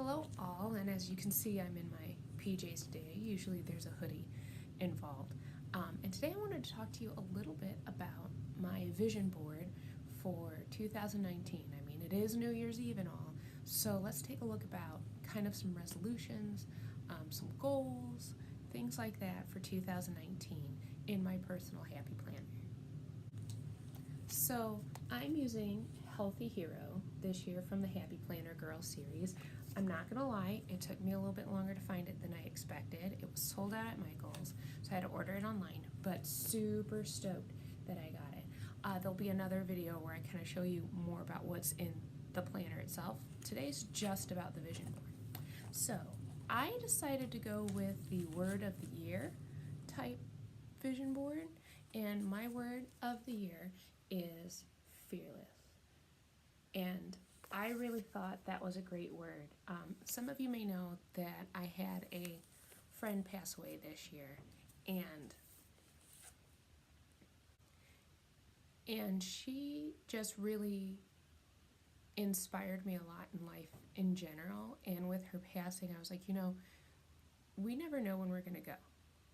Hello all, and as you can see I'm in my PJs today. Usually there's a hoodie involved. And today I wanted to talk to you a little bit about my vision board for 2019. I mean, it is New Year's Eve and all, so let's take a look about kind of some resolutions, some goals, things like that for 2019 in my personal happy plan. So I'm using Healthy Hero this year from the Happy Planner Girl series. I'm not gonna lie, it took me a little bit longer to find it than I expected. It was sold out at Michael's, so I had to order it online, but super stoked that I got it. There'll be another video where I kind of show you more about what's in the planner itself. Today's just about the vision board. So I decided to go with the word of the year type vision board, and my word of the year is fearless. And I really thought that was a great word. Some of you may know that I had a friend pass away this year, and she just really inspired me a lot in life in general. And with her passing, I was like, we never know when we're gonna go,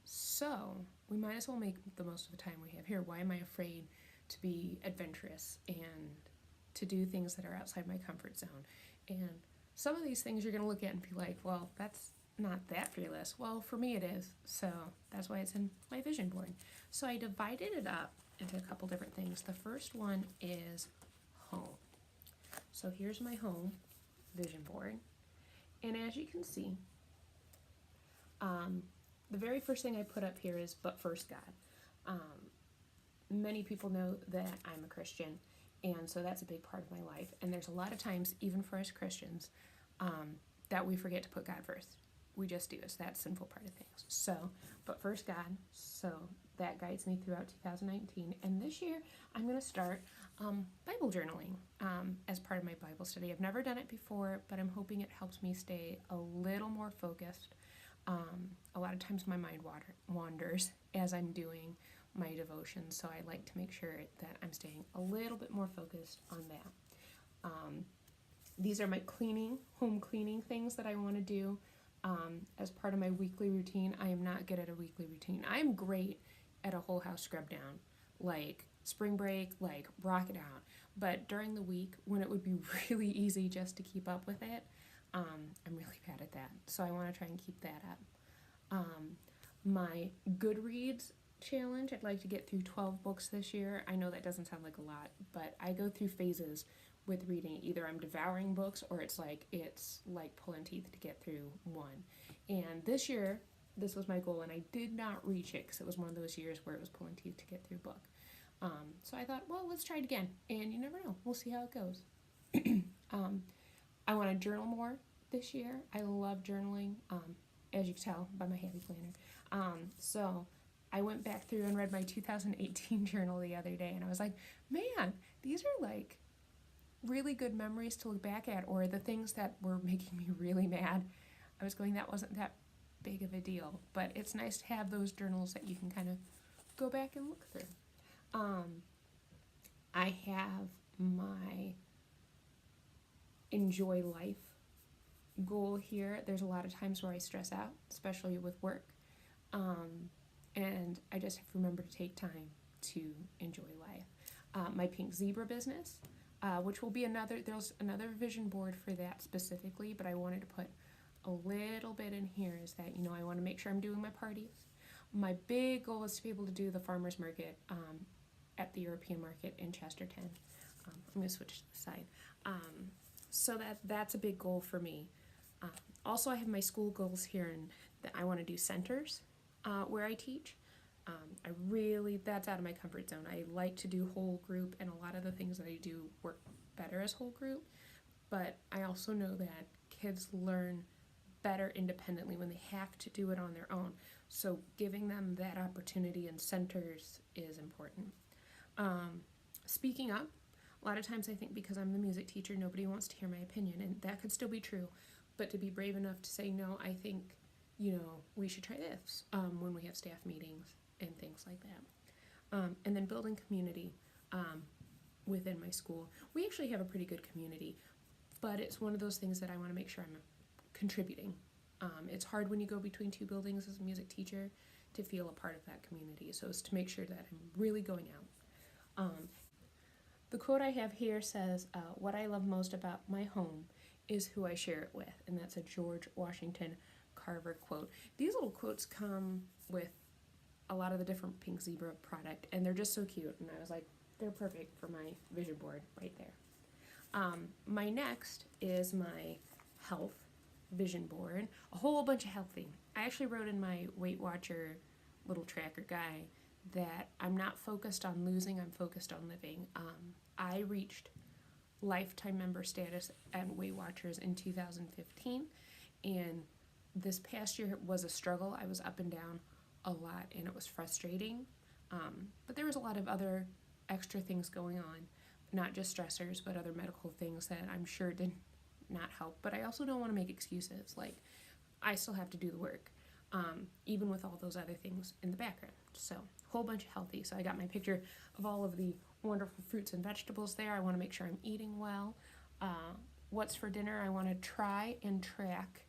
so we might as well make the most of the time we have here. Why am I afraid to be adventurous and to do things that are outside my comfort zone? And some of these things you're going to look at and be like, well, that's not that fearless. Well, for me it is, so that's why it's in my vision board. So I divided it up into a couple different things. The first one is home. So here's my home vision board, and as you can see, the very first thing I put up here is "but first God." Many people know that I'm a Christian, and so that's a big part of my life. And there's a lot of times, even for us Christians, that we forget to put God first. We just do. It's that sinful part of things. So, but first God. So that guides me throughout 2019. And this year, I'm going to start Bible journaling as part of my Bible study. I've never done it before, but I'm hoping it helps me stay a little more focused. A lot of times my mind wanders as I'm doing my devotion, so I like to make sure that I'm staying a little bit more focused on that. These are my home cleaning things that I want to do as part of my weekly routine. I am not good at a weekly routine. I'm great at a whole house scrub down, like spring break, like rock it out. But during the week, when it would be really easy just to keep up with it, I'm really bad at that. So I want to try and keep that up. My Goodreads challenge, I'd like to get through 12 books this year. I know that doesn't sound like a lot, but I go through phases with reading. Either I'm devouring books, or it's like pulling teeth to get through one. And this year, this was my goal, and I did not reach it because it was one of those years where it was pulling teeth to get through a book. So I thought, well, let's try it again, and you never know. We'll see how it goes. I want to journal more this year. I love journaling, as you can tell by my happy planner. So I went back through and read my 2018 journal the other day, and I was like, man, these are like really good memories to look back at, or the things that were making me really mad. I was going, that wasn't that big of a deal, but it's nice to have those journals that you can kind of go back and look through. I have my enjoy life goal here. There's a lot of times where I stress out, especially with work, and I just have to remember to take time to enjoy life. My pink zebra business, which will be there's another vision board for that specifically, but I wanted to put a little bit in here, is that, I want to make sure I'm doing my parties. My big goal is to be able to do the farmer's market at the European market in Chesterton. I'm going to switch to the side. So that's a big goal for me. Also, I have my school goals here, and that I want to do centers where I teach. That's out of my comfort zone. I like to do whole group, and a lot of the things that I do work better as whole group, but I also know that kids learn better independently when they have to do it on their own. So giving them that opportunity in centers is important. Speaking up. A lot of times I think because I'm the music teacher, nobody wants to hear my opinion, and that could still be true, but to be brave enough to say, no, I think, we should try this when we have staff meetings and things like that. And then building community within my school. We actually have a pretty good community, but it's one of those things that I want to make sure I'm contributing. It's hard when you go between two buildings as a music teacher to feel a part of that community. So it's to make sure that I'm really going out. The quote I have here says, what I love most about my home is who I share it with. And that's a George Washington Carver quote. These little quotes come with a lot of the different Pink Zebra product, and they're just so cute. And I was like, they're perfect for my vision board right there. My next is my health vision board, a whole bunch of healthy. I actually wrote in my Weight Watcher little tracker guy that I'm not focused on losing, I'm focused on living. I reached lifetime member status at Weight Watchers in 2015, and this past year was a struggle. I was up and down a lot, and it was frustrating, but there was a lot of other extra things going on, not just stressors, but other medical things that I'm sure did not help. But I also don't want to make excuses. Like, I still have to do the work, even with all those other things in the background. So, whole bunch of healthy. So I got my picture of all of the wonderful fruits and vegetables there. I want to make sure I'm eating well. What's for dinner? I want to try and track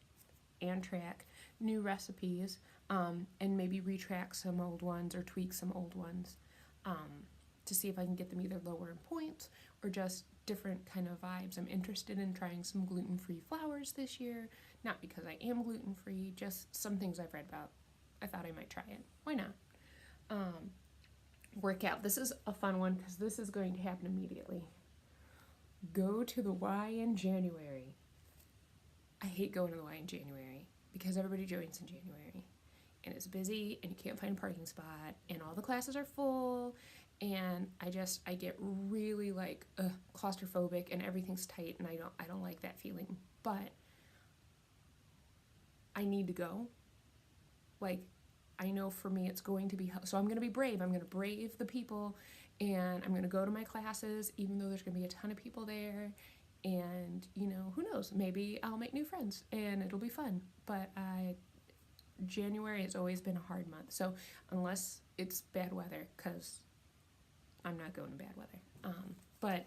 new recipes, and maybe retrack some old ones or tweak some old ones, to see if I can get them either lower in points or just different kind of vibes. I'm interested in trying some gluten-free flours this year, not because I am gluten-free, just some things I've read about. I thought I might try it. Why not? Workout. This is a fun one because this is going to happen immediately. Go to the Y in January. I hate going to the Y in January because everybody joins in January and it's busy and you can't find a parking spot and all the classes are full, and I get really like claustrophobic and everything's tight, and I don't like that feeling. But I need to go. Like, I know for me it's going to be, so I'm going to be brave. I'm going to brave the people, and I'm going to go to my classes even though there's going to be a ton of people there. And, you know, who knows, maybe I'll make new friends and it'll be fun. But January has always been a hard month. So unless it's bad weather, because I'm not going to bad weather. But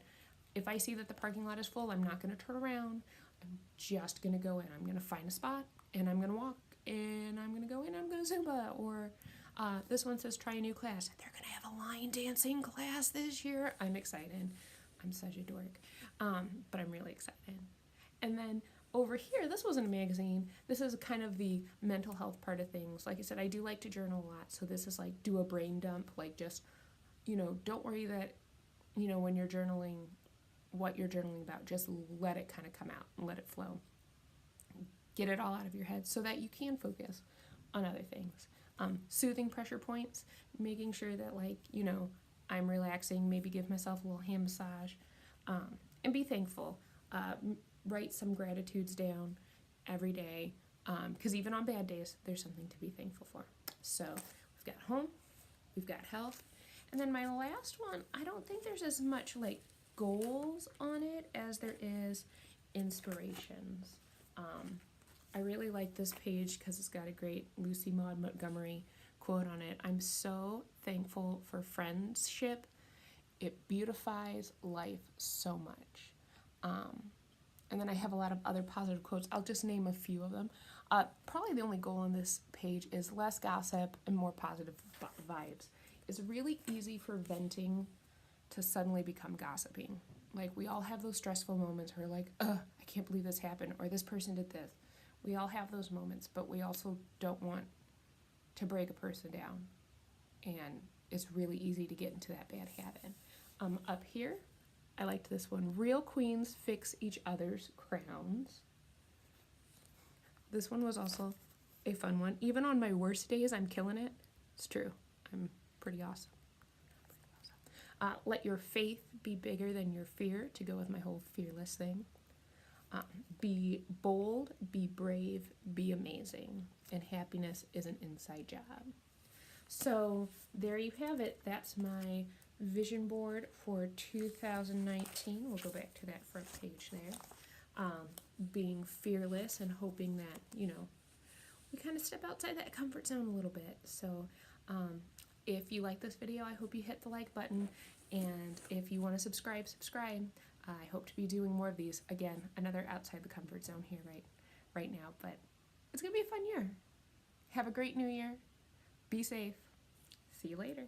if I see that the parking lot is full, I'm not going to turn around. I'm just going to go in. I'm going to find a spot and I'm going to walk and I'm going to go in and I'm going to Zumba. Or this one says try a new class. They're going to have a line dancing class this year. I'm excited. I'm such a dork. But I'm really excited. And then over here, this wasn't a magazine. This is kind of the mental health part of things. Like I said, I do like to journal a lot. So this is like do a brain dump. Like just, you know, don't worry that, you know, when you're journaling, what you're journaling about, just let it kind of come out and let it flow. Get it all out of your head so that you can focus on other things. Soothing pressure points, making sure that, like, you know, I'm relaxing, maybe give myself a little hand massage, and be thankful. Write some gratitudes down every day, because even on bad days, there's something to be thankful for. So we've got home, we've got health, and then my last one, I don't think there's as much like goals on it as there is inspirations. I really like this page because it's got a great Lucy Maud Montgomery quote on it. I'm so thankful for friendship. It beautifies life so much. And then I have a lot of other positive quotes. I'll just name a few of them. Probably the only goal on this page is less gossip and more positive vibes. It's really easy for venting to suddenly become gossiping. Like, we all have those stressful moments where like, I can't believe this happened, or this person did this. We all have those moments, but we also don't want to break a person down. And it's really easy to get into that bad habit. Up here, I liked this one. Real queens fix each other's crowns. This one was also a fun one. Even on my worst days, I'm killing it. It's true. I'm pretty awesome. Let your faith be bigger than your fear, to go with my whole fearless thing. Be bold, be brave, be amazing. And happiness is an inside job. So there you have it. That's my vision board for 2019. We'll go back to that front page there. Being fearless and hoping that, you know, we kind of step outside that comfort zone a little bit. So if you like this video, I hope you hit the like button. And if you want to subscribe. I hope to be doing more of these. Again, another outside the comfort zone here, right now, but it's going to be a fun year. Have a great new year. Be safe. See you later.